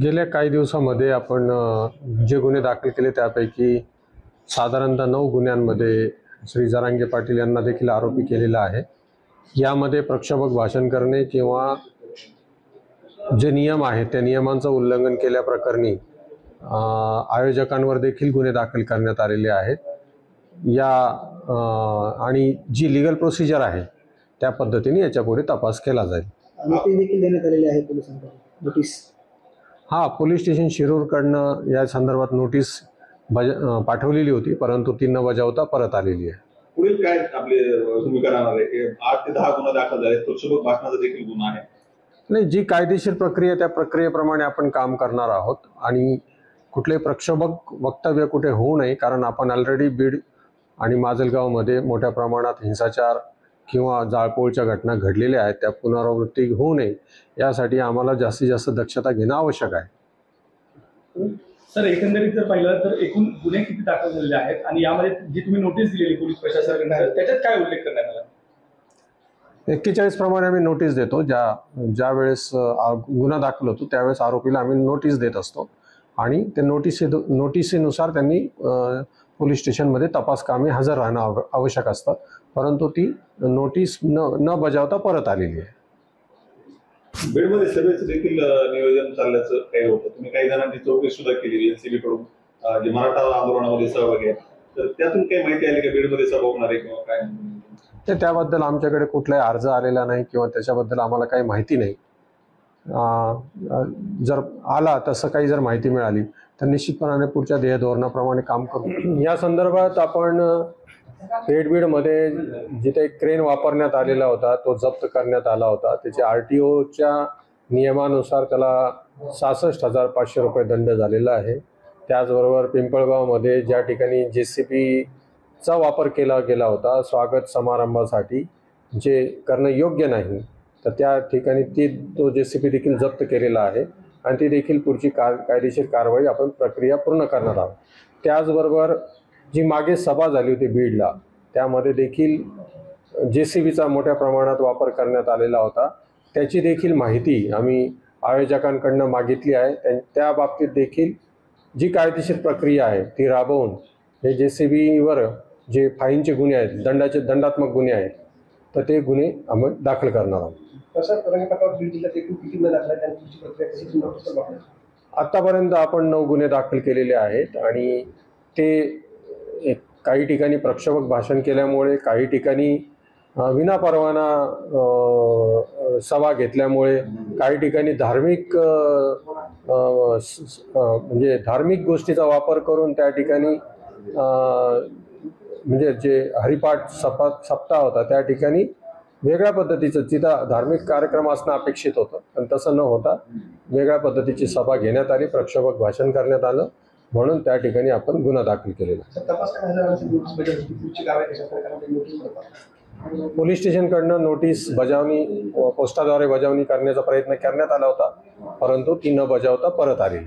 गेल्या काही दिवसामध्ये आपण जे गुन्हे दाखल केले त्यापैकी साधारणतः 9 गुन्ह्यांमध्ये श्री जरांगे पाटील यांना देखील आरोपी केलेला आहे। यामध्ये प्रक्षोभक भाषण करणे किंवा जे नियम आहेत त्या नियमांचं उल्लंघन केल्याप्रकरणी आयोजकांवर देखील गुन्हे दाखल करण्यात आलेले आहेत। आणि जी लीगल प्रोसिजर आहे त्या पद्धतीने याच्यापुढे तपास केला जाईल। नोटीस देखील देण्यात आलेली आहे पोलिसांकडून नोटीस। पोलीस स्टेशन शिरूरकडनं या संदर्भात नोटीस पाठवलेली होती, परंतु ती न बजावता परत आलेली आहे। पुढील काय आपले भूमिका राहणार आहे की 8 ते 10 गुन्हे दाखल झाले, प्रक्षोभक भाषणाचा देखील गुन्हा आहे? नाही, जी कायदेशीर प्रक्रिया त्या प्रक्रियेप्रमाणे आपण काम करणार आहोत आणि कुठलेही प्रक्षोभक वक्तव्य कुठे होऊ नये, कारण आपण ऑलरेडी बीड आणि माजलगावमध्ये मोठ्या प्रमाणात हिंसाचार किंवा जाळपोळच्या घटना घडलेल्या आहेत, त्या पुनरावृत्ती होऊ नये यासाठी आम्हाला जास्तीत जास्त दक्षता घेणं आवश्यक आहे। सर, एकंदरीत जर पाहिलं तर एकूण गुन्हे किती दाखल झालेले आहेत आणि यामध्ये जी तुम्ही नोटीस दिलेली पोलीस प्रशासनाकडे त्याच्यात काय उल्लेख करण्यात आला? 41 प्रमाणे आम्ही नोटीस देतो। ज्या वेळेस गुन्हा दाखल होतो त्यावेळेस आरोपीला आम्ही नोटीस देत असतो आणि त्या नोटिसीनुसार त्यांनी पोलीस स्टेशनमध्ये तपास कामी हजर राहणं आवश्यक असतं, परंतु ती नोटीस न बजावता परत आलेली आहे। बीडमध्ये सभेचं देखील नियोजन चालल्याचं काही होतं, तुम्ही काही जणांची चौकशी सुद्धा केली एनसीबी कडून, जे मराठा आंदोलनामध्ये सहभागी आहेत, तर त्यातून काही माहिती आली की बीडमध्ये सभा होणार आहे किंवा काय? त्याबद्दल आमच्याकडे कुठलाही अर्ज आलेला नाही किंवा त्याच्याबद्दल आम्हाला काही माहिती नाही। जर आला तसं काही जर माहिती मिळाली तर निश्चितपणाने पुढच्या ध्येय धोरणाप्रमाणे काम करू। या संदर्भात आपण बीडमध्ये जिथे क्रेन वापरण्यात आलेला होता तो जप्त करण्यात आला होता, त्याच्या RTOच्या नियमानुसार त्याला 66,500 रुपये दंड झालेला आहे। त्याचबरोबर पिंपळगावमध्ये ज्या ठिकाणी JCBचा वापर केला गेला होता स्वागत समारंभासाठी, जे करणं योग्य नाही, तर त्या ठिकाणी तो JCB देखील जप्त केलेला आहे आणि ती देखील पुढची कायदेशीर कारवाई आपण प्रक्रिया पूर्ण करणार आहोत। त्याचबरोबर जी मागे सभा झाली होती बीडला, त्यामध्ये देखील JCBचा मोठ्या प्रमाणात वापर करण्यात आलेला होता, त्याची देखील माहिती आम्ही आयोजकांकडून मागितली आहे। त्या बाबतीत देखील जी कायदेशीर प्रक्रिया आहे ती राबवून हे JCBवर जे फाईनचे गुन्हे आहेत, दंडात्मक गुन्हे आहेत, तर ते गुन्हे आम्ही दाखल करणार आहोत। आतापर्यंत आपण 9 गुन्हे दाखल केलेले आहेत आणि ते काही ठिकाणी प्रक्षोभक भाषण केल्यामुळे, काही ठिकाणी विनापरवाना सभा घेतल्यामुळे, काही ठिकाणी धार्मिक गोष्टीचा वापर करून त्या ठिकाणी म्हणजे जे हरिपाठ सप्ताह होता त्या ठिकाणी वेगळ्या पद्धतीचं, जिथं धार्मिक कार्यक्रम असणं अपेक्षित होतं पण तसं न होता वेगळ्या पद्धतीची सभा घेण्यात आली, प्रक्षोभक भाषण करण्यात आलं, म्हणून त्या ठिकाणी आपण गुन्हा दाखल केलेला। पोलीस स्टेशनकडनं नोटीस पोस्टाद्वारे बजावणी करण्याचा प्रयत्न करण्यात आला होता, परंतु ती न बजावता परत आलेली।